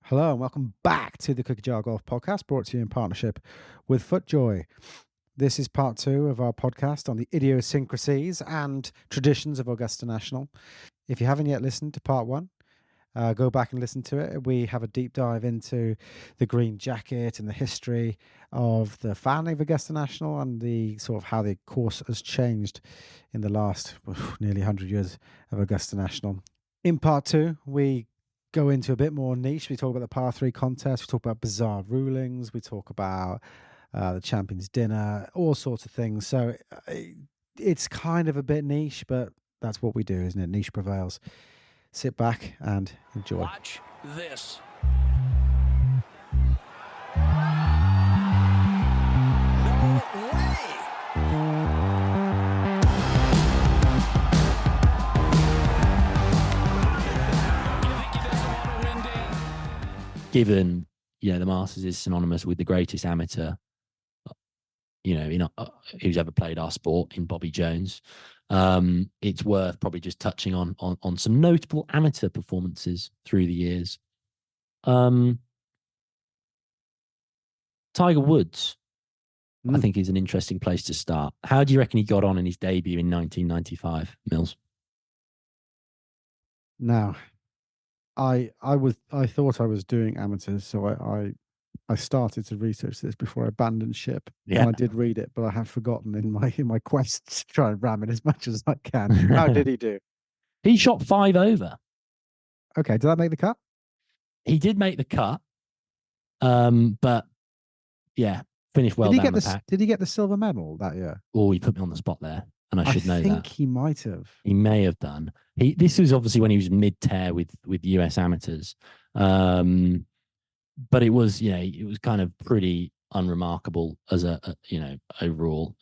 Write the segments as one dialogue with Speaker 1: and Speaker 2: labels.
Speaker 1: Hello and welcome back to the Cookie Jar Golf Podcast, brought to you in partnership with FootJoy. This is part 2 of our podcast on the idiosyncrasies and traditions of Augusta National. If you haven't yet listened to part 1, go back and listen to it. We have a deep dive into the green jacket and the history of the founding of Augusta National and the sort of how the course has changed in the last nearly 100 years of Augusta National. In part 2, we go into a bit more niche. We talk about the par 3 contest. We talk about bizarre rulings. We talk about the Champions Dinner, all sorts of things. So it's kind of a bit niche, but that's what we do, isn't it? Niche prevails. Sit back and enjoy.
Speaker 2: Watch this. No way.
Speaker 3: Given, the Masters is synonymous with the greatest amateur, who's ever played our sport in Bobby Jones. It's worth probably just touching on some notable amateur performances through the years. Tiger Woods, I think, is an interesting place to start. How do you reckon he got on in his debut in 1995, Mills?
Speaker 1: Now, I thought I was doing amateurs, so I started to research this before I abandoned ship.
Speaker 3: Yeah.
Speaker 1: And I did read it, but I have forgotten in my quest to try and ram it as much as I can. How did he do?
Speaker 3: He shot 5 over.
Speaker 1: Okay, did that make the cut?
Speaker 3: He did make the cut, but yeah, finished well down the pack.
Speaker 1: Did he get the silver medal that year?
Speaker 3: Oh, he put me on the spot there, and I should know that.
Speaker 1: I think he might have.
Speaker 3: He may have done. This was obviously when he was mid-tear with US amateurs, but it was it was kind of pretty unremarkable as a overall.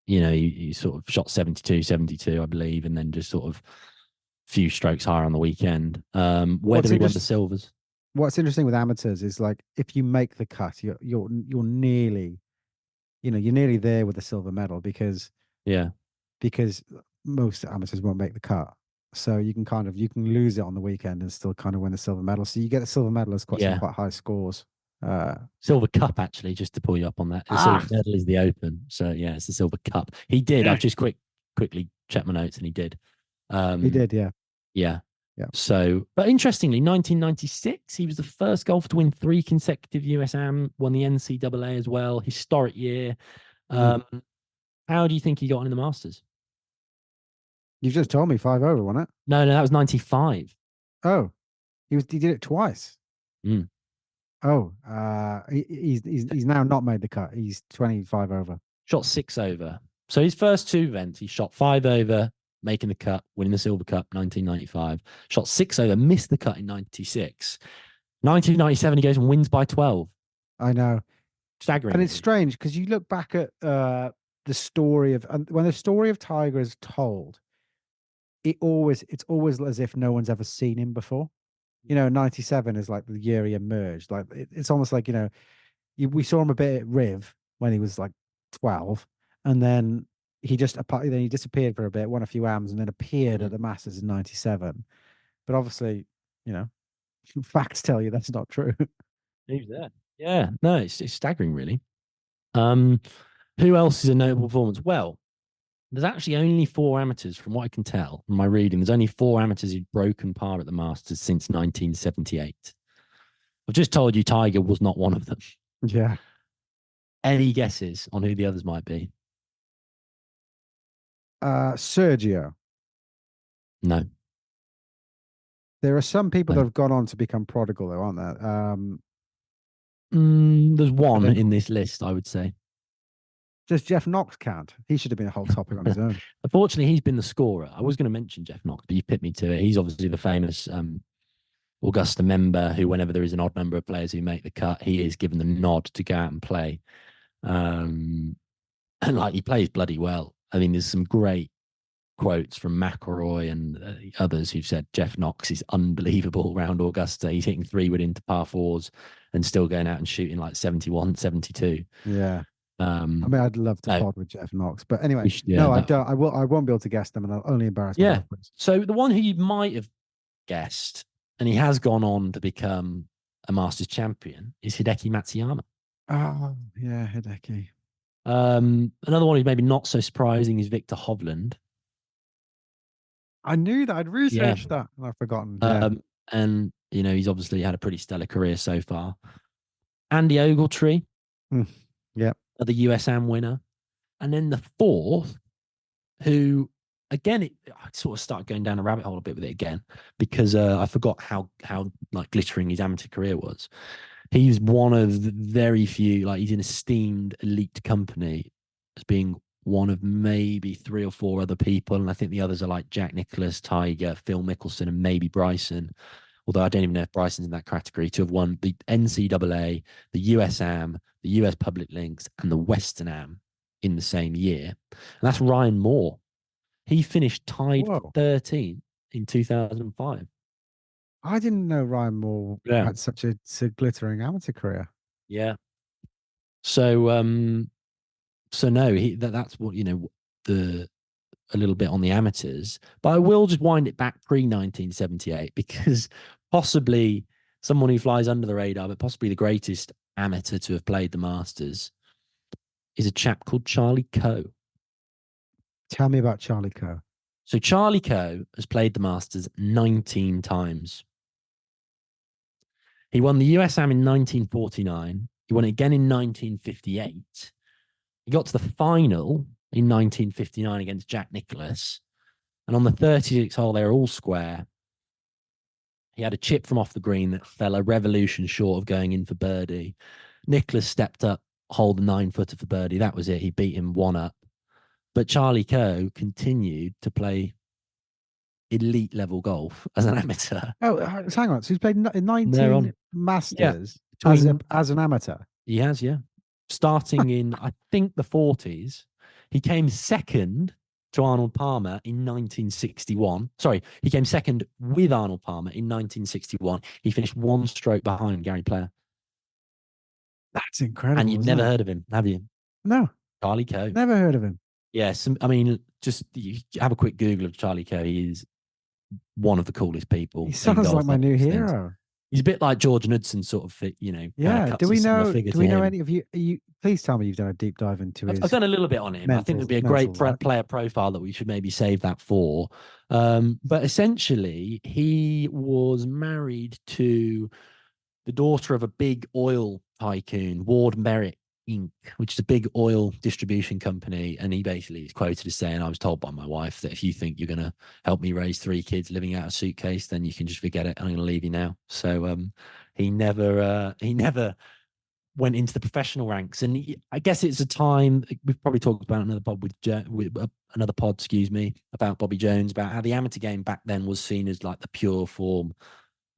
Speaker 3: He sort of shot 72, I believe, and then just sort of few strokes higher on the weekend. Whether he won the silvers.
Speaker 1: What's interesting with amateurs is, like, if you make the cut, you're nearly, you're nearly there with the silver medal because most amateurs won't make the cut. So you can lose it on the weekend and still kind of win the silver medal. So you get the silver medal as quite high scores.
Speaker 3: Silver Cup, actually, just to pull you up on that. The silver medal is the Open. So yeah, it's the Silver Cup. He did. I've just quickly checked my notes, and he did.
Speaker 1: He did, yeah.
Speaker 3: Yeah. So, but interestingly, 1996, he was the first golfer to win 3 consecutive US Am, won the NCAA as well. Historic year. How do you think he got on in the Masters?
Speaker 1: You've just told me 5 over, wasn't it?
Speaker 3: No, that was 95.
Speaker 1: Oh, he did it twice. Oh, he's now not made the cut. He's 25 over.
Speaker 3: Shot 6 over. So his first 2 events, he shot 5 over, making the cut, winning the Silver Cup, 1995. Shot 6 over, missed the cut in 96. 1997, he goes and wins by 12.
Speaker 1: I know.
Speaker 3: Staggering.
Speaker 1: And it's strange because you look back at the story of, when the story of Tiger is told, it's always as if no one's ever seen him before. 97 is like the year he emerged. Like it's almost like, we saw him a bit at Riv when he was like 12, and then he disappeared for a bit, won a few AMs, and then appeared at the Masters in 97. But obviously, facts tell you that's not true.
Speaker 3: He was there. Yeah, no, it's staggering, really. Who else is a notable performance? Well, there's actually only 4 amateurs, from what I can tell from my reading. There's only 4 amateurs who've broken par at the Masters since 1978. I've just told you Tiger was not one of them.
Speaker 1: Yeah.
Speaker 3: Any guesses on who the others might be?
Speaker 1: Sergio.
Speaker 3: No.
Speaker 1: There are some people that have gone on to become prodigal, though, aren't there?
Speaker 3: There's one in this list, I would say.
Speaker 1: Does Jeff Knox count? He should have been a whole topic on his own.
Speaker 3: Unfortunately, he's been the scorer. I was going to mention Jeff Knox, but you picked me to it. He's obviously the famous Augusta member who, whenever there is an odd number of players who make the cut, he is given the nod to go out and play. And like, he plays bloody well. I mean, there's some great quotes from McIlroy and others who've said Jeff Knox is unbelievable around Augusta. He's hitting 3-wood into par 4s and still going out and shooting like 71, 72.
Speaker 1: Yeah. I mean, I'd love to pod with Jeff Knox, but anyway, I don't. I won't be able to guess them, and I'll only embarrass myself.
Speaker 3: So the one who you might have guessed, and he has gone on to become a Masters champion, is Hideki Matsuyama.
Speaker 1: Oh, yeah, Hideki.
Speaker 3: Another one who's maybe not so surprising is Victor Hovland.
Speaker 1: I knew that. I'd
Speaker 3: Yeah.
Speaker 1: researched that and I've forgotten. Yeah.
Speaker 3: And, he's obviously had a pretty stellar career so far. Andy Ogletree,
Speaker 1: Mm, yeah.
Speaker 3: the USAM winner. And then the fourth, who, again, I sort of started going down a rabbit hole a bit with it again because I forgot how like glittering his amateur career was. He's one of the very few, like he's an esteemed elite company as being one of maybe three or four other people. And I think the others are like Jack Nicklaus, Tiger, Phil Mickelson, and maybe Bryson. Although I don't even know if Bryson's in that category, to have won the NCAA, the USAM, the US Public Links, and the Western Am in the same year. And that's Ryan Moore. He finished tied for
Speaker 1: Whoa.
Speaker 3: 13 in 2005.
Speaker 1: I didn't know Ryan Moore
Speaker 3: Yeah.
Speaker 1: had such a glittering amateur career.
Speaker 3: Yeah. So no, that's what the a little bit on the amateurs, but I will just wind it back pre 1978 because possibly someone who flies under the radar, but possibly the greatest amateur to have played the Masters is a chap called Charlie Coe.
Speaker 1: Tell me about Charlie Coe.
Speaker 3: So Charlie Coe has played the Masters 19 times. He won the USAM in 1949. He won it again in 1958. He got to the final in 1959 against Jack Nicklaus. And on the 36th hole, they were all square. He had a chip from off the green that fell a revolution short of going in for birdie. Nicklaus stepped up, hold the 9-footer for birdie. That was it. He beat him 1-up. But Charlie Coe continued to play elite level golf as an amateur.
Speaker 1: Oh, so hang on. So he's played 19 Masters as an amateur.
Speaker 3: He has, yeah. Starting in, I think, the 40s. He came second to Arnold Palmer in 1961. Sorry, he came second with Arnold Palmer in 1961. He finished one stroke behind Gary Player.
Speaker 1: That's incredible.
Speaker 3: And you've never heard of him, have you?
Speaker 1: No.
Speaker 3: Charlie Coe.
Speaker 1: Never heard of him.
Speaker 3: Yes. I mean, just have a quick Google of Charlie Coe. He is one of the coolest people.
Speaker 1: He sounds like my new hero.
Speaker 3: He's a bit like George Knudsen, sort of fit,
Speaker 1: Yeah. Do we know
Speaker 3: him.
Speaker 1: any of you? Please tell me you've done a deep dive into his.
Speaker 3: I've done a little bit on him. I think it'd be a great player profile that we should maybe save that for. But essentially, he was married to the daughter of a big oil tycoon, Ward Merritt Inc., which is a big oil distribution company. And he basically is quoted as saying, I was told by my wife that if you think you're going to help me raise 3 kids living out a suitcase, then you can just forget it. I'm going to leave you now. So he never went into the professional ranks. And I guess it's a time, we've probably talked about another pod about Bobby Jones, about how the amateur game back then was seen as like the pure form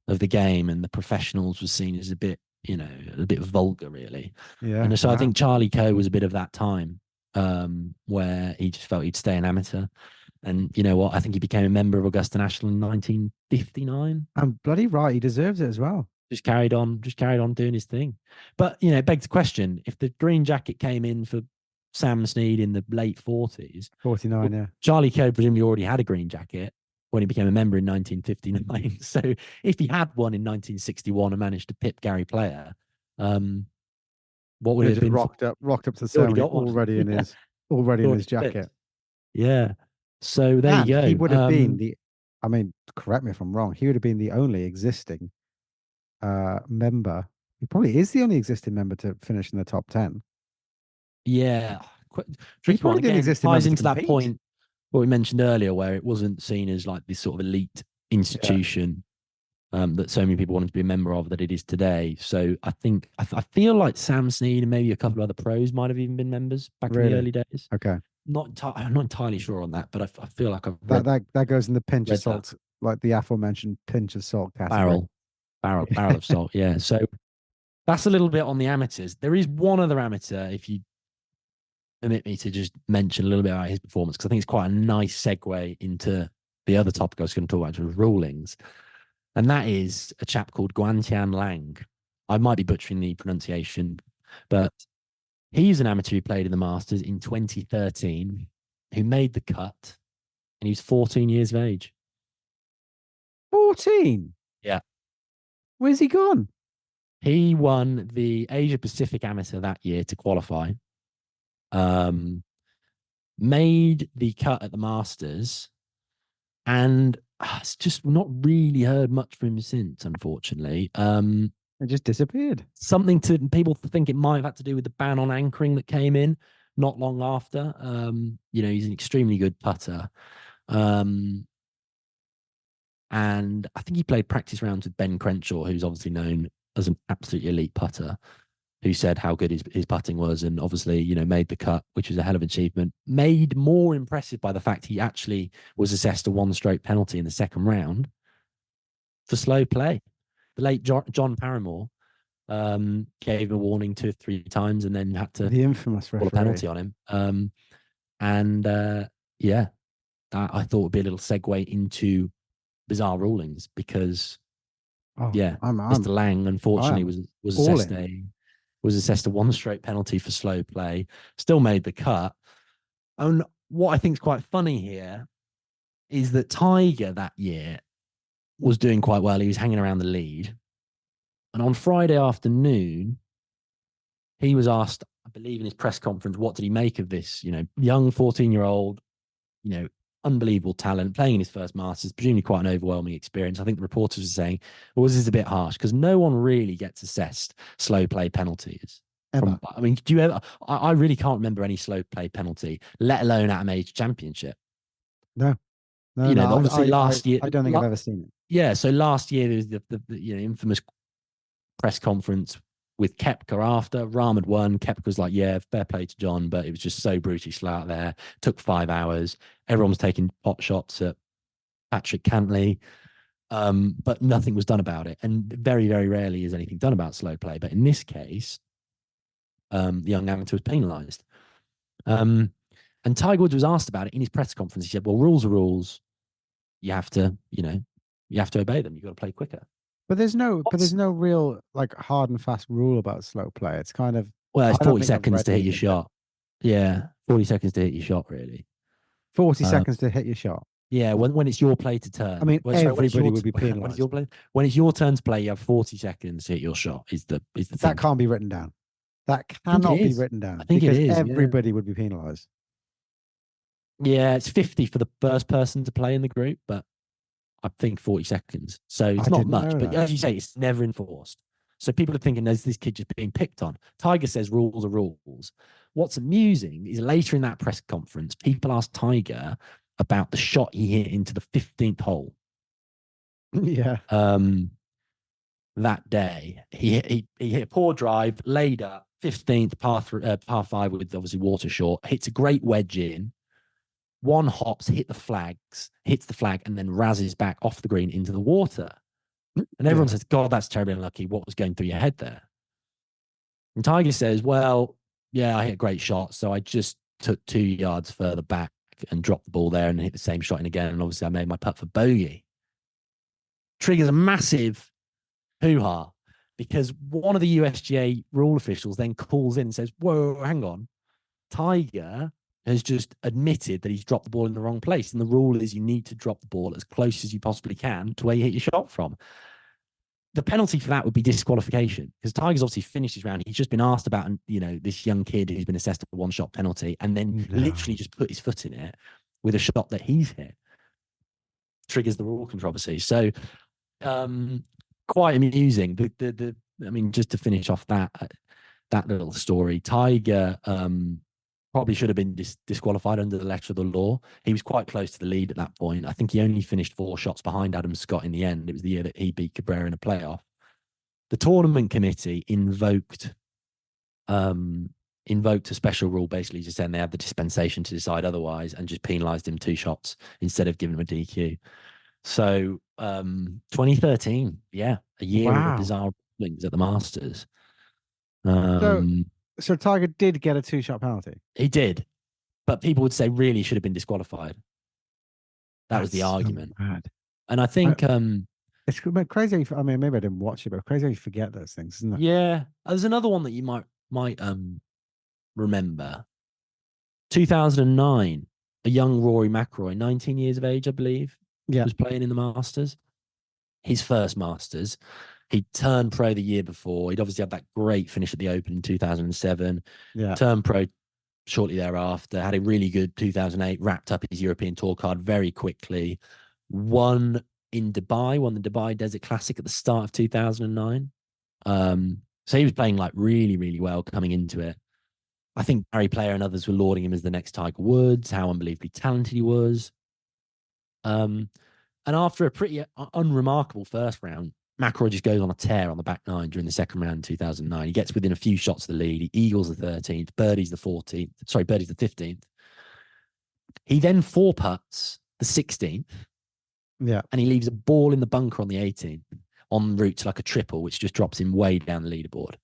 Speaker 3: of the game, and the professionals was seen as a bit vulgar, really.
Speaker 1: Yeah.
Speaker 3: And so I think Charlie Coe was a bit of that time where he just felt he'd stay an amateur. And you know what? I think he became a member of Augusta National in 1959.
Speaker 1: I'm bloody right. He deserves it as well.
Speaker 3: Just carried on doing his thing. But, it begs the question, if the green jacket came in for Sam Snead in the late 40s.
Speaker 1: 49, yeah.
Speaker 3: Charlie Coe presumably already had a green jacket when he became a member in 1959. So if he had one in 1961 and managed to pip Gary Player, what would it have been?
Speaker 1: Rocked up to the ceremony already in his jacket.
Speaker 3: Yeah. So there you go.
Speaker 1: He would have been correct me if I'm wrong, he would have been the only existing member. He probably is the only existing member to finish in the top 10.
Speaker 3: Yeah. Tricky one. Again, ties into that point what we mentioned earlier, where it wasn't seen as like this sort of elite institution that so many people wanted to be a member of that it is today. So I think I feel like Sam Snead and maybe a couple of other pros might have even been members back in the early days.
Speaker 1: Okay.
Speaker 3: I'm not entirely sure on that, but I feel like I've
Speaker 1: that goes in the pinch of salt, like the aforementioned pinch of salt category.
Speaker 3: Barrel of salt. Yeah. So that's a little bit on the amateurs. There is one other amateur, if you permit me to just mention a little bit about his performance, because I think it's quite a nice segue into the other topic I was going to talk about, which was rulings. And that is a chap called Guantian Lang. I might be butchering the pronunciation, but he's an amateur who played in the Masters in 2013, who made the cut, and he was 14 years of age.
Speaker 1: 14?
Speaker 3: Yeah.
Speaker 1: Where's he gone?
Speaker 3: He won the Asia Pacific Amateur that year to qualify. Made the cut at the Masters, and it's just not really heard much from him since, unfortunately.
Speaker 1: It just disappeared.
Speaker 3: Something to people think it might have had to do with the ban on anchoring that came in not long after. He's an extremely good putter. And I think he played practice rounds with Ben Crenshaw, who's obviously known as an absolute elite putter, who said how good his putting was, and obviously, made the cut, which was a hell of an achievement. Made more impressive by the fact he actually was assessed a one-stroke penalty in the second round for slow play. The late John Paramore gave him a warning 2 or 3 times, and then had to
Speaker 1: The infamous
Speaker 3: call a
Speaker 1: referee.
Speaker 3: penalty on him. That I thought would be a little segue into bizarre rulings, because Mr. Lang unfortunately was assessed a one-stroke penalty for slow play. Still made the cut. And what I think is quite funny here is that Tiger that year was doing quite well. He was hanging around the lead, and on Friday afternoon, he was asked, I believe, in his press conference, what did he make of this? Young 14-year-old, unbelievable talent, playing in his first Masters, presumably quite an overwhelming experience. I think the reporters were saying, well, this is a bit harsh, because no one really gets assessed slow play penalties.
Speaker 1: Ever.
Speaker 3: Do you ever? I really can't remember any slow play penalty, let alone at a major championship.
Speaker 1: No.
Speaker 3: Obviously last year.
Speaker 1: I don't think I've ever seen it.
Speaker 3: Yeah, so last year there was the infamous press conference with Koepka after. Rahm had won. Koepka was like, yeah, fair play to John, but it was just so brutally slow out there. Took 5 hours. Everyone was taking pot shots at Patrick Cantley, but nothing was done about it. And very, very rarely is anything done about slow play. But in this case, the young amateur was penalised. And Tiger Woods was asked about it in his press conference. He said, well, rules are rules. You have to, obey them. You've got to play quicker.
Speaker 1: But there's no real like hard and fast rule about slow play. It's kind of,
Speaker 3: well, it's 40 seconds to hit your shot. Yeah, 40 seconds to hit your shot, really.
Speaker 1: 40 seconds to hit your shot.
Speaker 3: Yeah, when it's your play to turn.
Speaker 1: I mean, everybody would be penalised.
Speaker 3: When it's your turn to play, you have 40 seconds to hit your shot. Is the thing.
Speaker 1: That can't be written down. That cannot be written down.
Speaker 3: I think it is.
Speaker 1: Everybody would be penalised.
Speaker 3: Yeah, it's 50 for the first person to play in the group, but I think 40 seconds. So it's not much, but as you say, it's never enforced. So people are thinking, there's this kid just being picked on. Tiger says rules are rules. What's amusing is later in that press conference, people asked Tiger about the shot he hit into the 15th hole.
Speaker 1: Yeah.
Speaker 3: That day, he hit a poor drive, laid up, 15th par 5 with obviously water short, hits a great wedge in. One hops, hits the flag, and then razzes back off the green into the water. And everyone says, God, that's terribly unlucky. What was going through your head there? And Tiger says, well, yeah, I hit a great shot. So I just took 2 yards further back and dropped the ball there and hit the same shot in again. And obviously I made my putt for bogey. Triggers a massive hoo-ha, because one of the USGA rule officials then calls in and says, whoa, hang on. Tiger has just admitted that he's dropped the ball in the wrong place. And the rule is you need to drop the ball as close as you possibly can to where you hit your shot from. The penalty for that would be disqualification, because Tiger's obviously finished his round. He's just been asked about, this young kid who's been assessed a one-shot penalty, and then literally just put his foot in it with a shot that he's hit. Triggers the rule controversy. So quite amusing. Just to finish off that little story, Tiger probably should have been disqualified under the letter of the law. He was quite close to the lead at that point. I think he only finished 4 shots behind Adam Scott in the end. It was the year that he beat Cabrera in a playoff. The tournament committee invoked a special rule, basically just saying they had the dispensation to decide otherwise, and just penalised him 2 shots instead of giving him a DQ. So 2013, a year of bizarre rulings at the Masters.
Speaker 1: So Tiger did get a 2-shot penalty.
Speaker 3: He did, but people would say really should have been disqualified. That was the argument.
Speaker 1: So mad.
Speaker 3: And I think
Speaker 1: it's crazy. I mean, maybe I didn't watch it, but crazy how you forget those things, isn't it?
Speaker 3: Yeah, there's another one that you might remember. 2009, a young Rory McIlroy, 19 years of age, I believe, was playing in the Masters. His first Masters. He turned pro the year before. He'd obviously had that great finish at the Open in 2007.
Speaker 1: Yeah.
Speaker 3: Turned pro shortly thereafter. Had a really good 2008. Wrapped up his European Tour card very quickly. Won in Dubai. Won the Dubai Desert Classic at the start of 2009. So he was playing like really, really well coming into it. I think Barry Player and others were lauding him as the next Tiger Woods, how unbelievably talented he was. Um, and after a pretty unremarkable first round, McIlroy just goes on a tear on the back nine during the second round in 2009. He gets within a few shots of the lead. He eagles the 13th, birdies the 14th. Sorry, birdies the 15th. He then four putts the 16th,
Speaker 1: Yeah.
Speaker 3: and he leaves a ball in the bunker on the 18th, en route to like a triple, which just drops him way down the leaderboard.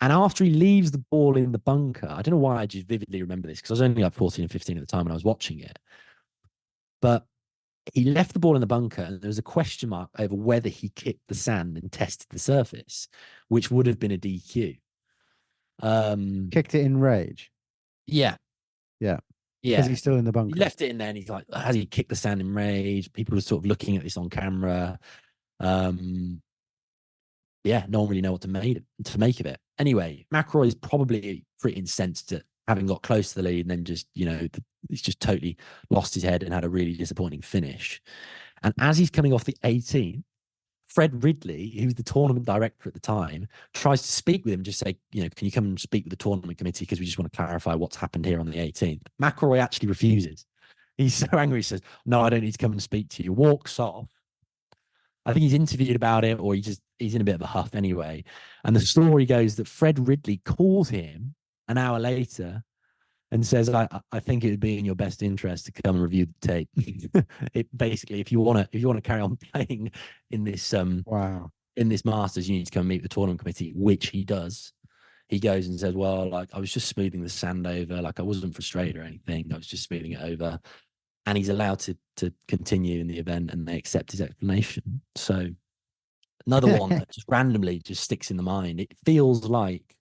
Speaker 3: And after he leaves the ball in the bunker, I don't know why I just vividly remember this because I was only like 14 and 15 at the time when I was watching it. But he left the ball in the bunker and there was a question mark over whether he kicked the sand and tested the surface, which would have been a DQ.
Speaker 1: Kicked it in rage.
Speaker 3: Yeah.
Speaker 1: Yeah. Because
Speaker 3: Yeah.
Speaker 1: he's still in the
Speaker 3: He
Speaker 1: bunker.
Speaker 3: left it in there and he's like, has he kicked the sand in rage? People were sort of looking at this on camera. Yeah, no one really know what to make of it. Anyway, McIlroy is probably pretty incensed at having got close to the lead and then just, he's just totally lost his head and had a really disappointing finish. And as he's coming off the 18th, Fred Ridley, who's the tournament director at the time, tries to speak with him, just say, can you come and speak with the tournament committee because we just want to clarify what's happened here on the 18th. McIlroy actually refuses. He's so angry, he says, no, I don't need to come and speak to you. Walks off. I think he's interviewed about it or he's in a bit of a huff anyway. And the story goes that Fred Ridley calls him an hour later and says, I think it would be in your best interest to come and review the tape. It basically, if you want to carry on playing in this
Speaker 1: Wow.
Speaker 3: in this Masters, you need to come and meet the tournament committee, which he does. He goes and says, well, like I was just smoothing the sand over, like I wasn't frustrated or anything. I was just smoothing it over. And he's allowed to continue in the event and they accept his explanation. So another one that just randomly just sticks in the mind. It feels like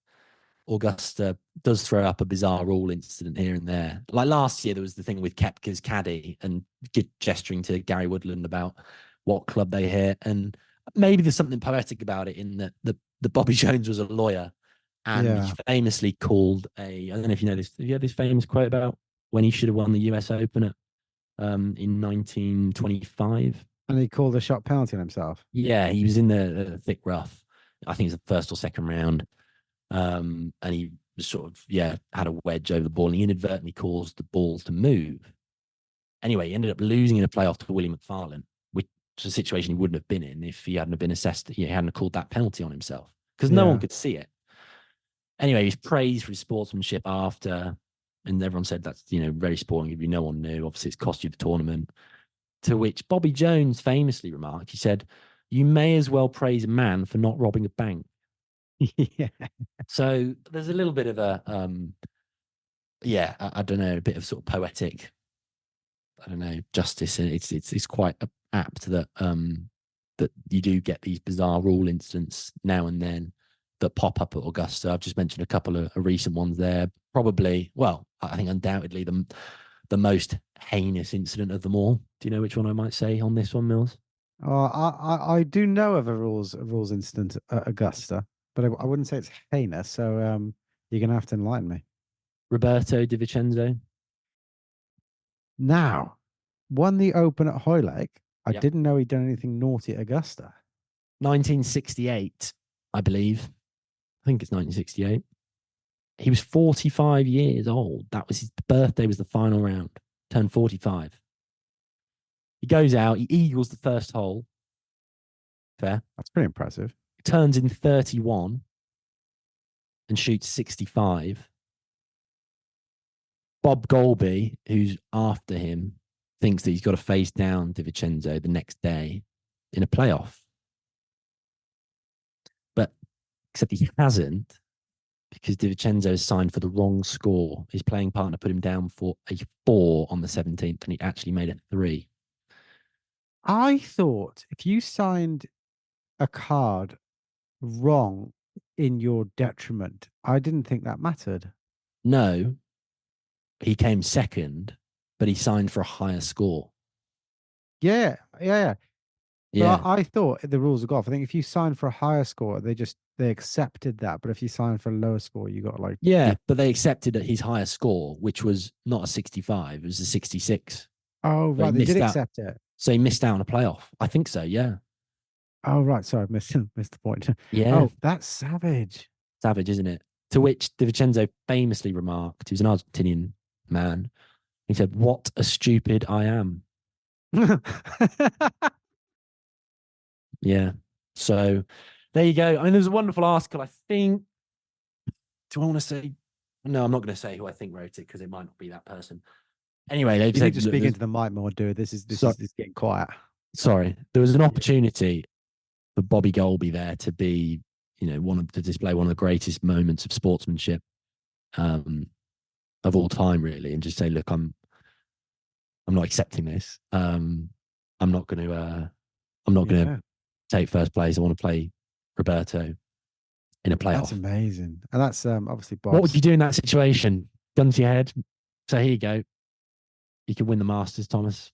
Speaker 3: Augusta does throw up a bizarre rule incident here and there. Like last year, there was the thing with Koepka's caddy and gesturing to Gary Woodland about what club they hit. And maybe there's something poetic about it in that the Bobby Jones was a lawyer and he famously called I don't know if you know this, have you heard this famous quote about when he should have won the US Open in 1925?
Speaker 1: And he called a shot penalty on himself.
Speaker 3: Yeah, he was in the thick rough. I think it was the first or second round. And he sort of, had a wedge over the ball and he inadvertently caused the ball to move. Anyway, he ended up losing in a playoff to Willie McFarlane, which is a situation he wouldn't have been in if he hadn't been assessed, he hadn't called that penalty on himself because no one could see it. Anyway, he's praised for his sportsmanship after, and everyone said that's, very sporting of you. No one knew. Obviously, it's cost you the tournament. To which Bobby Jones famously remarked, he said, you may as well praise a man for not robbing a bank.
Speaker 1: Yeah.
Speaker 3: So there's a little bit of a, I don't know, a bit of sort of poetic, I don't know, justice. And it's quite apt that, that you do get these bizarre rule incidents now and then that pop up at Augusta. I've just mentioned a couple of recent ones there. Probably, well, I think undoubtedly the most heinous incident of them all. Do you know which one I might say on this one, Mills?
Speaker 1: I do know of a rules incident at Augusta, but I wouldn't say it's heinous. So you're gonna have to enlighten me.
Speaker 3: Roberto Di Vincenzo.
Speaker 1: Now, won the Open at Hoylake. I
Speaker 3: Yep.
Speaker 1: didn't know he'd done anything naughty at Augusta.
Speaker 3: 1968, I believe. I think it's 1968. He was 45 years old. That was his birthday, was the final round. Turned 45. He goes out, he eagles the first hole. Fair.
Speaker 1: That's pretty impressive.
Speaker 3: Turns in 31 and shoots 65. Bob Golby, who's after him, thinks that he's got to face down DiVincenzo the next day in a playoff. But except he hasn't, because DiVincenzo has signed for the wrong score. His playing partner put him down for a 4 on the 17th, and he actually made it 3.
Speaker 1: I thought if you signed a card wrong in your detriment, I didn't think that mattered.
Speaker 3: No, he came second, but he signed for a higher score.
Speaker 1: Yeah. But
Speaker 3: Yeah.
Speaker 1: I thought the rules of golf, I think if you sign for a higher score, they accepted that. But if you sign for a lower score, you got like
Speaker 3: Yeah, but they accepted that his higher score, which was not a 65, it was a 66.
Speaker 1: oh
Speaker 3: So he
Speaker 1: right, they did
Speaker 3: missed out.
Speaker 1: accept it.
Speaker 3: So he missed out on a playoff. I think so. Yeah.
Speaker 1: Oh right, sorry, I missed missed the point.
Speaker 3: Yeah.
Speaker 1: Oh, that's savage.
Speaker 3: Savage, isn't it? To which DiVincenzo famously remarked, he was an Argentinian man. He said, "What a stupid I am." Yeah. So there you go. I mean, there's a wonderful article. I think, do I want to say? No, I'm not going to say who I think wrote it because it might not be that person. Anyway, they've
Speaker 1: You need
Speaker 3: said,
Speaker 1: to
Speaker 3: look,
Speaker 1: speak into the mic more, dude.
Speaker 3: so,
Speaker 1: This is getting quiet.
Speaker 3: sorry, there was an
Speaker 1: Yeah.
Speaker 3: opportunity for Bobby Golby there to be, to display one of the greatest moments of sportsmanship um, of all time, really, and just say, look, I'm not accepting this. I'm not going to, I'm not going to
Speaker 1: Yeah.
Speaker 3: take first place. I want to play Roberto in a
Speaker 1: That's
Speaker 3: playoff.
Speaker 1: amazing. And that's obviously
Speaker 3: What would
Speaker 1: Bob's.
Speaker 3: you do in that situation? Gun to your head. So here you go. You can win the Masters, Thomas.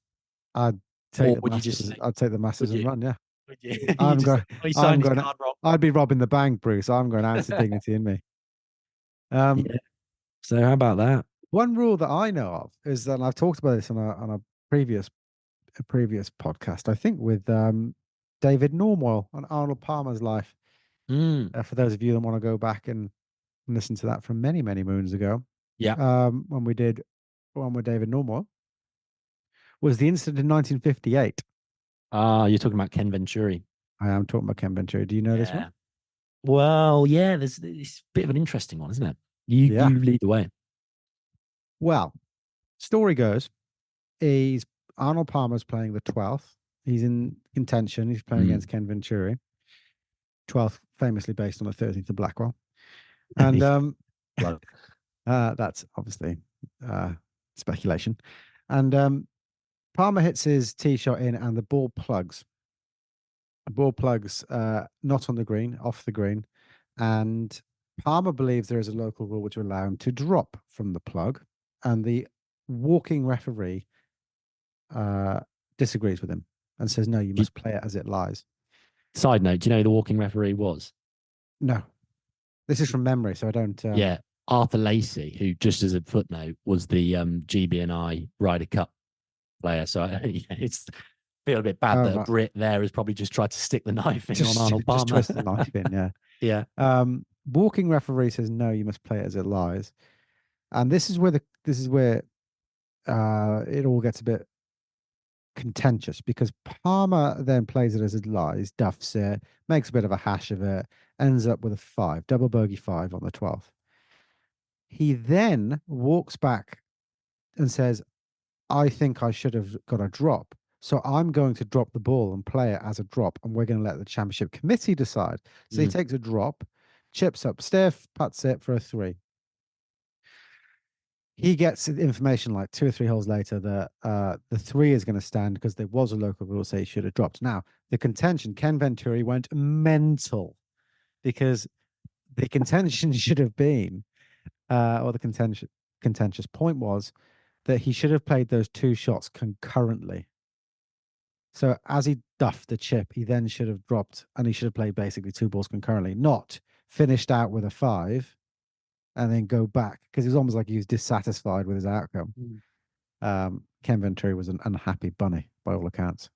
Speaker 1: I'd take
Speaker 3: Or
Speaker 1: the
Speaker 3: would you just
Speaker 1: Masters.
Speaker 3: say,
Speaker 1: I'd take the
Speaker 3: would
Speaker 1: Masters and
Speaker 3: you?
Speaker 1: run, yeah.
Speaker 3: Would you? You
Speaker 1: I'm
Speaker 3: just
Speaker 1: going
Speaker 3: say, oh, he
Speaker 1: I'm
Speaker 3: signed his
Speaker 1: going
Speaker 3: card wrong.
Speaker 1: I'd be robbing the bank, Bruce. I'm going to answer dignity in me.
Speaker 3: Yeah. So how about that?
Speaker 1: One rule that I know of is that, and I've talked about this on a previous podcast, I think with David Normwell on Arnold Palmer's life.
Speaker 3: Mm,
Speaker 1: For those of you that want to go back and listen to that from many, many moons ago,
Speaker 3: yeah.
Speaker 1: when we did one with David Normwell, was the incident in 1958.
Speaker 3: Ah, you're talking about Ken Venturi.
Speaker 1: I am talking about Ken Venturi. Do you know this one?
Speaker 3: Yeah. Well, yeah, there's it's a bit of an interesting one, isn't it? You
Speaker 1: Yeah.
Speaker 3: you lead the way.
Speaker 1: Well, story goes, he's Arnold Palmer's playing the 12th. He's in contention. He's playing
Speaker 3: Mm.
Speaker 1: against Ken Venturi. 12th, famously based on the 13th of Blackwell. And
Speaker 3: Well,
Speaker 1: that's obviously speculation. And Palmer hits his tee shot in, and the ball plugs. The ball plugs not on the green, off the green. And Palmer believes there is a local rule which will allow him to drop from the plug. And the walking referee uh, disagrees with him and says, no, you
Speaker 3: you-
Speaker 1: must play it as it lies.
Speaker 3: side note, do you know who the walking referee was?
Speaker 1: No, this is from memory, so I don't.
Speaker 3: Yeah, Arthur Lacey, who, just as a footnote, was the GB&I Ryder Cup player. So it's feel a bit bad that a
Speaker 1: Right.
Speaker 3: Brit there has probably just tried to stick the knife in on Arnold Palmer.
Speaker 1: Just twist the knife in, yeah.
Speaker 3: Yeah.
Speaker 1: Walking referee says no, you must play it as it lies, and this is where it all gets a bit contentious because Palmer then plays it as it lies, duffs it, makes a bit of a hash of it, ends up with a 5, double bogey 5 on the 12th. He then walks back and says, I think I should have got a drop. So I'm going to drop the ball and play it as a drop, and we're going to let the championship committee decide. So he
Speaker 3: Mm.
Speaker 1: takes a drop, chips up stiff, puts it for a 3. He gets information like 2 or 3 holes later that the 3 is going to stand because there was a local rule say he should have dropped. Now, the contention, Ken Venturi went mental because the contention should have been, or the contentious point was that he should have played those 2 shots concurrently. So as he duffed the chip, he then should have dropped, and he should have played basically 2 balls concurrently, not finished out with a 5 and then go back, because it was almost like he was dissatisfied with his outcome. Ken Venturi was an unhappy bunny by all accounts.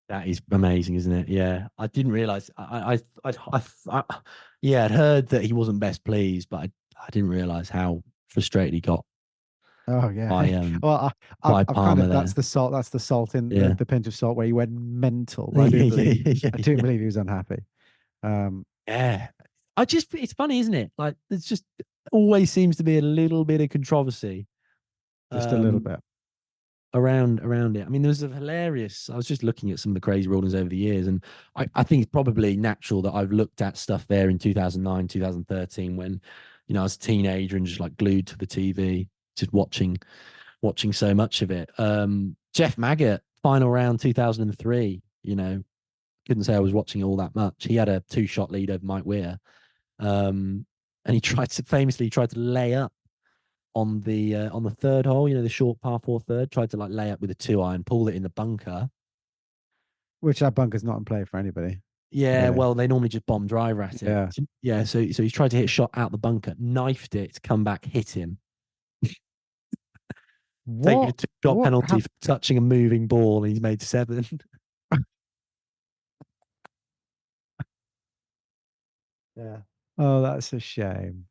Speaker 3: That is amazing, isn't it? Yeah, I didn't realize. Yeah, I'd heard that he wasn't best pleased, but I didn't realize how frustrated he got
Speaker 1: Oh yeah.
Speaker 3: by
Speaker 1: Well,
Speaker 3: by
Speaker 1: I've kind
Speaker 3: Palmer
Speaker 1: of
Speaker 3: there.
Speaker 1: that's the salt in
Speaker 3: Yeah,
Speaker 1: the pinch of salt where he went mental.
Speaker 3: yeah, yeah, yeah,
Speaker 1: I do
Speaker 3: yeah.
Speaker 1: believe he was unhappy. Um,
Speaker 3: Yeah. It's funny, isn't it? Like, it's just always seems to be a little bit of controversy
Speaker 1: just a little
Speaker 3: um,
Speaker 1: bit.
Speaker 3: around it. I mean, there was a hilarious. I was just looking at some of the crazy rulings over the years, and I think it's probably natural that I've looked at stuff there in 2009, 2013, when I was a teenager and just like glued to the TV, just watching so much of it. Jeff Maggott, final round 2003. Couldn't say I was watching all that much. He had a 2-shot lead over Mike Weir, and he famously tried to lay up on the third hole, the short par 4 third, tried to like lay up with a 2-iron, pulled it in the bunker,
Speaker 1: Which that bunker's not in play for anybody.
Speaker 3: Yeah,
Speaker 1: Really.
Speaker 3: well, they normally just bomb driver at it.
Speaker 1: Yeah.
Speaker 3: Yeah, so he's tried to hit a shot out the bunker, knifed it, come back, hit him, taking a
Speaker 1: What?
Speaker 3: two-shot
Speaker 1: What?
Speaker 3: penalty for touching a moving ball, and he's made 7. Yeah.
Speaker 1: Oh, that's a shame.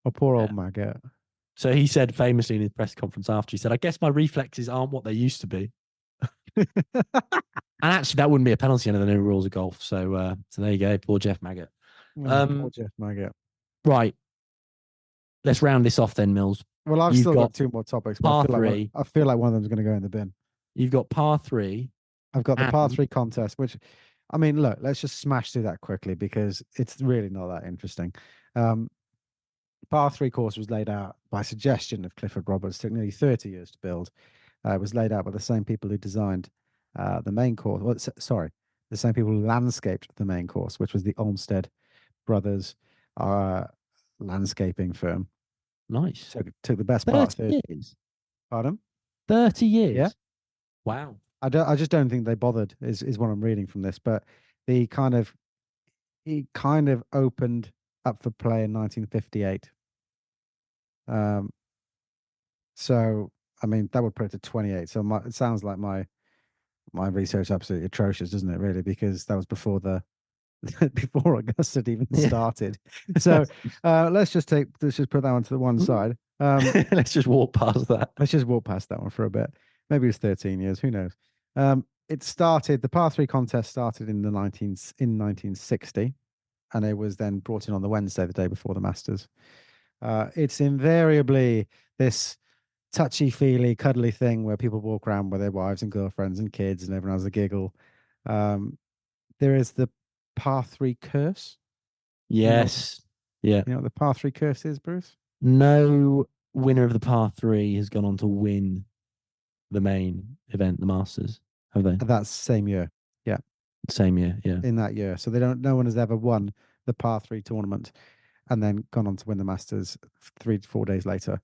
Speaker 1: Oh, poor
Speaker 3: Yeah.
Speaker 1: old maggot.
Speaker 3: So he said famously in his press conference after, he said, "I guess my reflexes aren't what they used to be." And actually, that wouldn't be a penalty under the new rules of golf. So there you go, poor Jeff Maggott.
Speaker 1: Oh, poor Jeff Maggot.
Speaker 3: Right, let's round this off then, Mills.
Speaker 1: Well, I've
Speaker 3: You've
Speaker 1: still got
Speaker 3: got
Speaker 1: 2 more topics, but
Speaker 3: par three.
Speaker 1: I feel like one of them's going to go in the bin.
Speaker 3: You've got par 3,
Speaker 1: I've got the par
Speaker 3: and
Speaker 1: 3 contest, which, I mean, look, let's just smash through that quickly because it's really not that interesting. Um, par 3 course was laid out by suggestion of Clifford Roberts. Took nearly 30 years to build. It was laid out by the same people who designed the main course. Well, sorry, the same people who landscaped the main course, which was the Olmsted Brothers landscaping firm.
Speaker 3: nice.
Speaker 1: Took the best part.
Speaker 3: 30 years.
Speaker 1: Pardon?
Speaker 3: 30
Speaker 1: Yeah.
Speaker 3: years. Wow.
Speaker 1: I just don't think they bothered. Is what I'm reading from this, but the kind of it kind of opened up for play in 1958. Um, so I mean that would put it to 28. So it sounds like my research absolutely atrocious, doesn't it? Really, because that was before the before Augusta had even
Speaker 3: Yeah.
Speaker 1: started. So let's just put that one to the one side.
Speaker 3: Let's just walk past that.
Speaker 1: Let's just walk past that one for a bit. Maybe it's 13 years. Who knows? It started. The par 3 contest started in 1960, and it was then brought in on the Wednesday, the day before the Masters. It's invariably this touchy-feely, cuddly thing where people walk around with their wives and girlfriends and kids, and everyone has a giggle. There is the par 3 curse.
Speaker 3: Yes. Yeah.
Speaker 1: You know what the par 3 curse is, Bruce?
Speaker 3: No winner of the par 3 has gone on to win the main event, the Masters, have they?
Speaker 1: That's same year. Yeah,
Speaker 3: Same year. Yeah.
Speaker 1: in that year. So they don't. No one has ever won the par 3 tournament and then gone on to win the Masters 3 to 4 days later.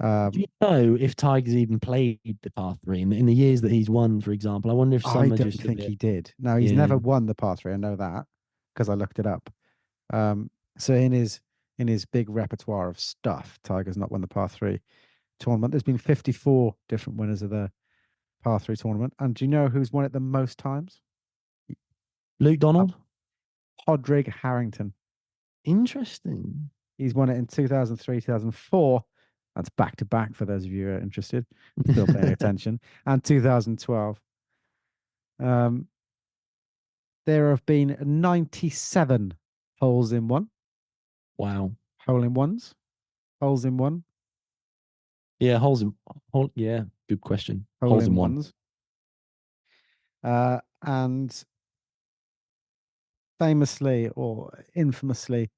Speaker 3: Do you know if Tiger's even played the par 3 in the years that he's won, for example? I wonder if
Speaker 1: I
Speaker 3: some are
Speaker 1: don't
Speaker 3: just a
Speaker 1: think
Speaker 3: bit.
Speaker 1: he did. No, he's
Speaker 3: Yeah.
Speaker 1: never won the par 3. I know that because I looked it up. So in his big repertoire of stuff, Tiger's not won the par 3 tournament. There's been 54 different winners of the par 3 tournament. And do you know who's won it the most times?
Speaker 3: Luke
Speaker 1: Uh,
Speaker 3: Donald?
Speaker 1: Podrick Harrington.
Speaker 3: Interesting.
Speaker 1: He's won it in 2003, 2004. That's back to back for those of you who are interested, still paying attention. And 2012. Um, there have been 97 holes in one.
Speaker 3: Wow.
Speaker 1: Hole in ones. Holes in one.
Speaker 3: Yeah, yeah, good question.
Speaker 1: Hole
Speaker 3: Holes
Speaker 1: in
Speaker 3: in one.
Speaker 1: ones. And famously or infamously,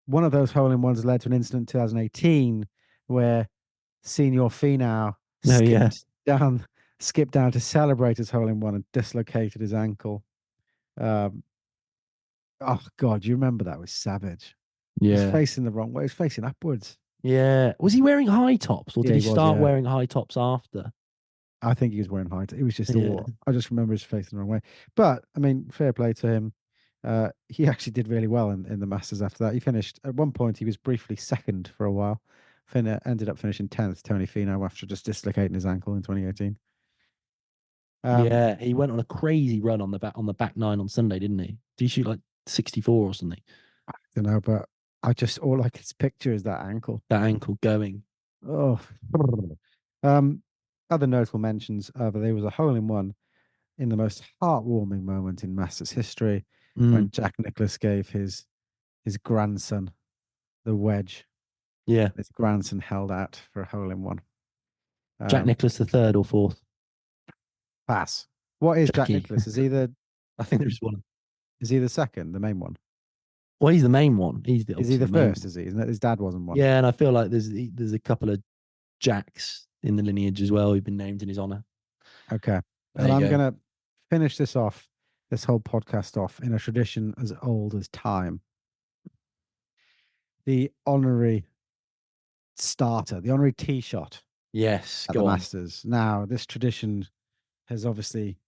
Speaker 1: one of those hole in ones led to an incident in 2018 where Senior Finau
Speaker 3: No, yeah.
Speaker 1: skipped down to celebrate his hole in one and dislocated his ankle. Oh God, you remember that? It was savage. He was
Speaker 3: Yeah.
Speaker 1: facing the wrong way. He was facing upwards.
Speaker 3: Yeah. Was he wearing high tops or
Speaker 1: Yeah,
Speaker 3: did he
Speaker 1: he was,
Speaker 3: start
Speaker 1: yeah.
Speaker 3: wearing high tops after?
Speaker 1: I think he was wearing high. It was just
Speaker 3: Yeah.
Speaker 1: all. I just remember his facing the wrong way. But I mean, fair play to him. He actually did really well in the Masters after that. He finished at one point. He was briefly second for a while. Ended up finishing 10th. Tony Finau after just dislocating his ankle in 2018.
Speaker 3: Yeah, he went on a crazy run on the back 9 on Sunday, didn't he? Did he shoot like 64 or something?
Speaker 1: I don't know, but all I can picture is that ankle.
Speaker 3: That ankle going.
Speaker 1: Oh. Other notable mentions. There was a hole in one in the most heartwarming moment in Masters history when Jack Nicklaus gave his grandson the wedge.
Speaker 3: Yeah.
Speaker 1: His grandson held out for a hole in one.
Speaker 3: Jack Nicklaus the third or fourth.
Speaker 1: Pass. What is Jack
Speaker 3: Jackie.
Speaker 1: Nicklaus? Is he
Speaker 3: I think there's one.
Speaker 1: Is he the second, the main one?
Speaker 3: Well, he's the main one.
Speaker 1: Is he
Speaker 3: obviously
Speaker 1: the
Speaker 3: main
Speaker 1: first?
Speaker 3: one.
Speaker 1: Is he? Isn't it? His dad wasn't one.
Speaker 3: Yeah, and I feel like there's a couple of Jacks in the lineage as well who've been named in his honor.
Speaker 1: Okay.
Speaker 3: There
Speaker 1: And
Speaker 3: you
Speaker 1: I'm
Speaker 3: go.
Speaker 1: gonna finish this whole podcast off in a tradition as old as time. The honorary starter, the honorary tee shot
Speaker 3: Yes,
Speaker 1: at the
Speaker 3: go on.
Speaker 1: Masters. Now, this tradition has obviously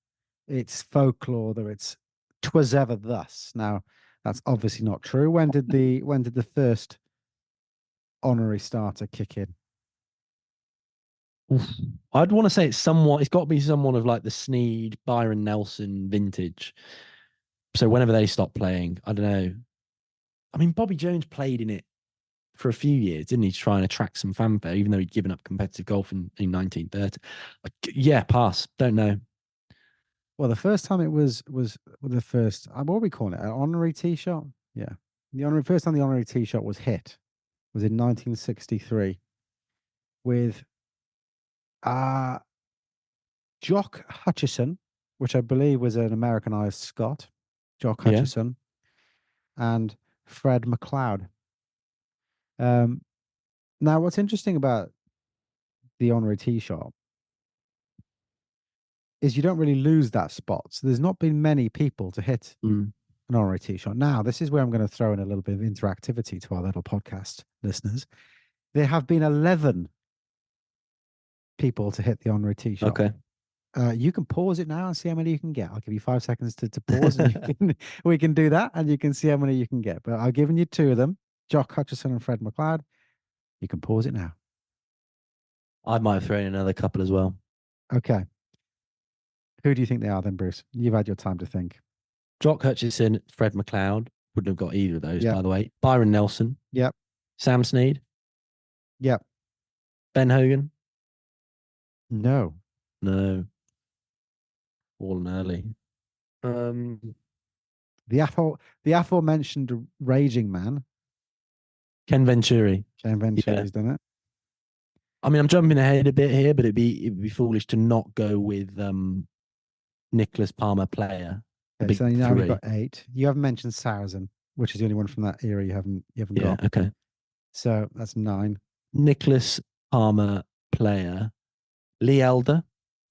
Speaker 1: it's folklore that it's "'twas ever thus." Now, that's obviously not true. When did the first honorary starter kick in?
Speaker 3: Oof. I'd want to say it's somewhat. It's got to be someone of like the Sneed, Byron Nelson vintage. So whenever they stop playing, I don't know. I mean, Bobby Jones played in it for a few years, didn't he, to try and attract some fanfare, even though he'd given up competitive golf in 1930. Yeah, pass. Don't know.
Speaker 1: Well, the first time it was the first. What are we calling it? An honorary tee shot? Yeah, the honorary first time the honorary tee shot was hit was in 1963 with uh Jock Hutchison, which I believe was an Americanized Scot, Jock
Speaker 3: Yeah.
Speaker 1: Hutchison, and Fred McLeod. Um, Now, what's interesting about the honorary tee shot is you don't really lose that spot. So there's not been many people to hit
Speaker 3: Mm.
Speaker 1: an honorary tee shot. Now, this is where I'm going to throw in a little bit of interactivity to our little podcast listeners. There have been 11 people to hit the honorary tee shot.
Speaker 3: Okay.
Speaker 1: You can pause it now and see how many you can get. I'll give you 5 seconds to pause, and we can do that, and you can see how many you can get. But I've given you two of them, Jock Hutchison and Fred McLeod. You can pause it now.
Speaker 3: I might have thrown in another couple as well.
Speaker 1: Okay. Who do you think they are then, Bruce? You've had your time to think.
Speaker 3: Jock Hutchison, Fred McLeod wouldn't have got either of those,
Speaker 1: Yep.
Speaker 3: by the way. Byron Nelson,
Speaker 1: Yep.
Speaker 3: Sam Snead,
Speaker 1: Yep.
Speaker 3: Ben Hogan.
Speaker 1: No.
Speaker 3: No, all early. Um,
Speaker 1: The aforementioned raging man,
Speaker 3: Ken Venturi.
Speaker 1: Shane
Speaker 3: Yeah.
Speaker 1: Venturi's done it.
Speaker 3: I mean, I'm jumping ahead a bit here, but it'd be foolish to not go with Nicholas Palmer player, the
Speaker 1: Okay,
Speaker 3: big
Speaker 1: so now we've
Speaker 3: three.
Speaker 1: got 8. You haven't mentioned Saracen, which is the only one from that era you haven't
Speaker 3: Yeah.
Speaker 1: got.
Speaker 3: Okay.
Speaker 1: So that's 9.
Speaker 3: Nicholas Palmer player, Lee Elder,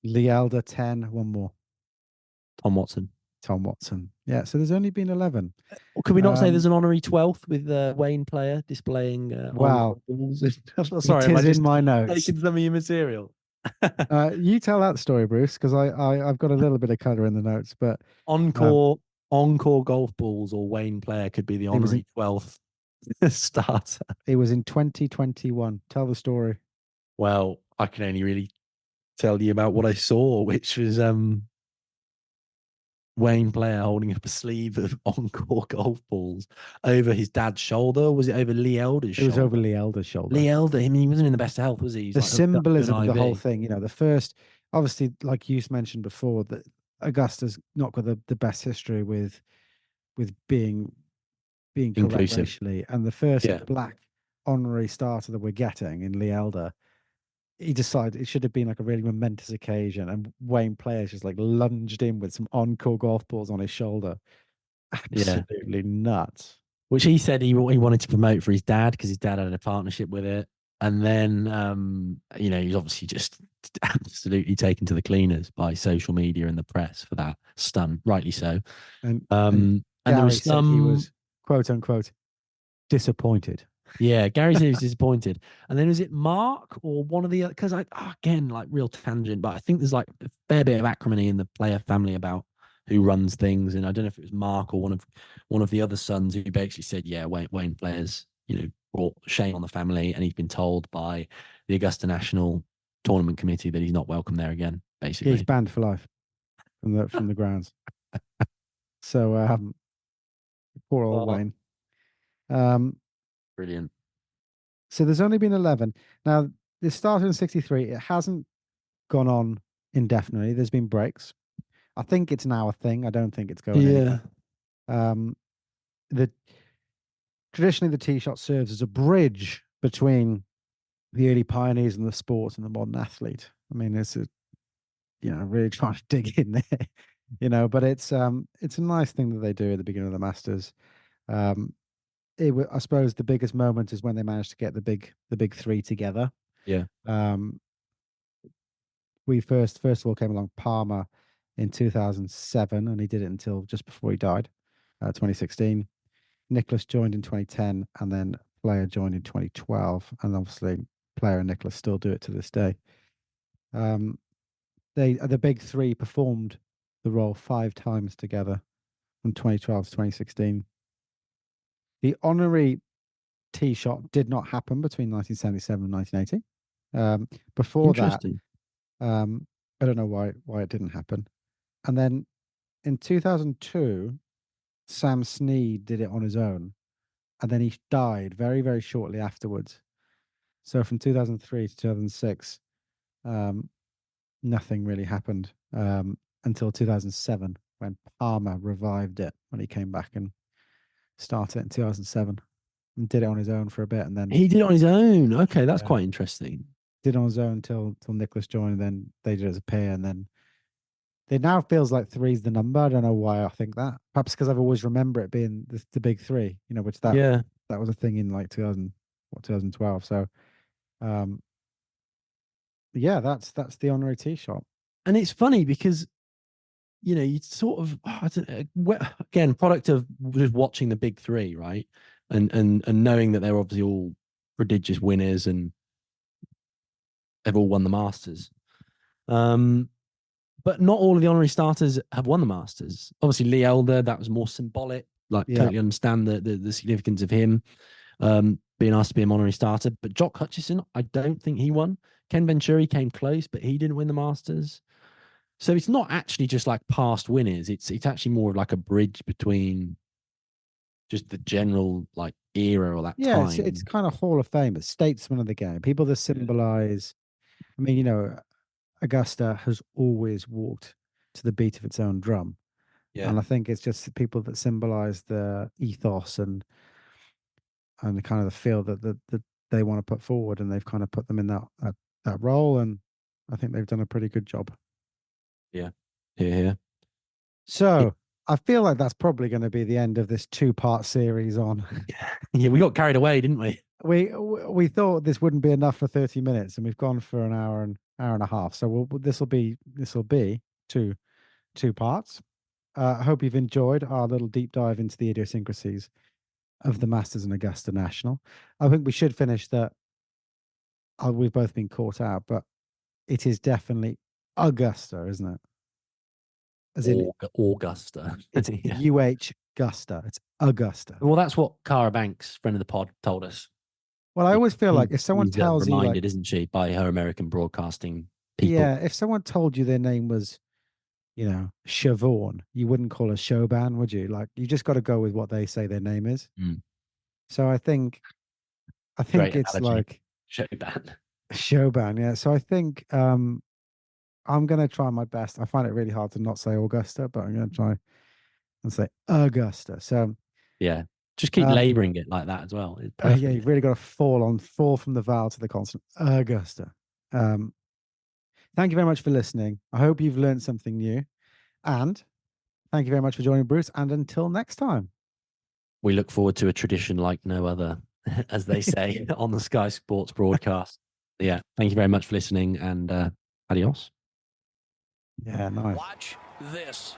Speaker 1: Lee Elder, 10. One more.
Speaker 3: Tom Watson.
Speaker 1: Tom Watson. Yeah, so there's only been 11.
Speaker 3: Or could we not say there's
Speaker 1: Um,
Speaker 3: an honorary 12th with Wayne player displaying
Speaker 1: wow.
Speaker 3: encore balls? Sorry,
Speaker 1: It
Speaker 3: am I
Speaker 1: is in
Speaker 3: just
Speaker 1: my notes.
Speaker 3: taking some of your material?
Speaker 1: You tell that story, Bruce, because I've got a little bit of color in the notes, but um,
Speaker 3: Encore golf balls or Wayne player could be the
Speaker 1: it was in
Speaker 3: honorary 12th starter.
Speaker 1: it was in 2021. Tell the story.
Speaker 3: Well, I can only really tell you about what I saw, which was Wayne Player holding up a sleeve of Encore golf balls over his dad's shoulder. Was it over Lee Elder's
Speaker 1: It was over
Speaker 3: shoulder?
Speaker 1: Lee Elder's shoulder.
Speaker 3: Lee Elder, I mean, he wasn't in the best health, was he? He's
Speaker 1: The
Speaker 3: like hooked up to an
Speaker 1: symbolism of the whole
Speaker 3: IV.
Speaker 1: thing, the first, obviously, like you mentioned before, that Augusta's not got the best history with being correct
Speaker 3: Inclusive.
Speaker 1: racially, and the first
Speaker 3: Yeah.
Speaker 1: black honorary starter that we're getting in Lee Elder, he decided it should have been like a really momentous occasion, and Wayne Players just like lunged in with some encore golf balls on his shoulder.
Speaker 3: Yeah.
Speaker 1: Absolutely nuts.
Speaker 3: Which he said he wanted to promote for his dad because his dad had a partnership with it. And then, he's obviously just absolutely taken to the cleaners by social media and the press for that stunt, rightly so.
Speaker 1: And
Speaker 3: And there
Speaker 1: Gary
Speaker 3: was
Speaker 1: said he
Speaker 3: some,
Speaker 1: was quote unquote disappointed.
Speaker 3: yeah, Gary said he was disappointed. And then was it Mark or one of the other? Because again, like real tangent, but I think there's like a fair bit of acrimony in the player family about who runs things. And I don't know if it was Mark or one of the other sons who basically said, yeah, Wayne Players, brought shame on the family, and he's been told by the Augusta National tournament committee that he's not welcome there again.
Speaker 1: Yeah, he's
Speaker 3: Basically,
Speaker 1: banned for life from the grounds. So poor old
Speaker 3: oh,
Speaker 1: Wayne. Um,
Speaker 3: brilliant.
Speaker 1: so there's only been 11. Now, this started in 63. It hasn't gone on indefinitely. There's been breaks. I think it's now a thing. I don't think it's going
Speaker 3: Yeah,
Speaker 1: anywhere. Um, the Traditionally the tee shot serves as a bridge between the early pioneers in the sport and the modern athlete. I mean, really trying to dig in there, but it's a nice thing that they do at the beginning of the Masters. I suppose the biggest moment is when they managed to get the big three together.
Speaker 3: yeah,
Speaker 1: We first of all came along Palmer in 2007, and he did it until just before he died, 2016. Nicholas joined in 2010, and then Player joined in 2012, and obviously Player and Nicholas still do it to this day. The big three performed the role 5 times together from 2012 to 2016. The honorary tee shot did not happen between 1977 and 1980. Before that,
Speaker 3: Interesting.
Speaker 1: I don't know why it didn't happen. And then in 2002, Sam Snead did it on his own, and then he died very, very shortly afterwards. So from 2003 to 2006, nothing really happened until 2007 when Palmer revived it when he came back and started it in 2007 and did it on his own for a bit, and then
Speaker 3: He did it on his own. Okay, that's
Speaker 1: yeah,
Speaker 3: quite interesting.
Speaker 1: did it on his own till Nicholas joined, and then they did it as a pair, and then it now feels like three's the number. I don't know why I think that. Perhaps because I've always remember it being the big three, which
Speaker 3: Yeah.
Speaker 1: that was a thing in like 2012. So yeah, that's the honorary tee shot.
Speaker 3: And it's funny because, you sort of, I don't know, again, product of just watching the big three, right? And knowing that they're obviously all prodigious winners and they've all won the Masters. But not all of the honorary starters have won the Masters. Obviously, Lee Elder, that was more symbolic. Like,
Speaker 1: Yeah,
Speaker 3: totally understand the significance of him being asked to be an honorary starter. But Jock Hutchison, I don't think he won. Ken Venturi came close, but he didn't win the Masters. So it's not actually just like past winners. It's actually more of like a bridge between just the general like era or that
Speaker 1: yeah, it's
Speaker 3: time.
Speaker 1: kind of Hall of Fame, it's statesmen of the game, people that symbolize. I mean, Augusta has always walked to the beat of its own drum.
Speaker 3: Yeah.
Speaker 1: And I think it's just people that symbolize the ethos and the kind of the feel that they want to put forward, and they've kind of put them in that role. And I think they've done a pretty good job.
Speaker 3: Yeah. Yeah.
Speaker 1: So I feel like that's probably going to be the end of this 2-part series on.
Speaker 3: Yeah. We got carried away, didn't we?
Speaker 1: We thought this wouldn't be enough for 30 minutes, and we've gone for an hour and a half. So this will be two parts. I hope you've enjoyed our little deep dive into the idiosyncrasies of the Masters and Augusta National. I think we should finish that. We've both been caught out, but it is definitely Augusta, isn't it? As in,
Speaker 3: Augusta.
Speaker 1: it's
Speaker 3: Yeah.
Speaker 1: UH Gusta. It's Augusta.
Speaker 3: Well, that's what Cara Banks, friend of the pod, told us.
Speaker 1: Well, I always feel like if someone
Speaker 3: She's
Speaker 1: tells you, like,
Speaker 3: reminded, isn't she, by her American broadcasting people?
Speaker 1: yeah, if someone told you their name was, Siobhan, you wouldn't call her Shoban, would you? Like, you just got to go with what they say their name is.
Speaker 3: Mm.
Speaker 1: So I think
Speaker 3: Great
Speaker 1: it's
Speaker 3: analogy.
Speaker 1: like
Speaker 3: Showban.
Speaker 1: Shoban, yeah. So I think I'm gonna try my best. I find it really hard to not say Augusta, but I'm gonna try and say Augusta. So
Speaker 3: Yeah. Just keep laboring it like that as well. It's perfect.
Speaker 1: yeah, you've really got to fall from the vowel to the consonant. Augusta. Thank you very much for listening. I hope you've learned something new, and thank you very much for joining, Bruce. And until next time,
Speaker 3: We look forward to a tradition like no other, as they say on the Sky Sports broadcast. Yeah. Thank you very much for listening, and adios.
Speaker 1: yeah, nice.
Speaker 2: Watch this.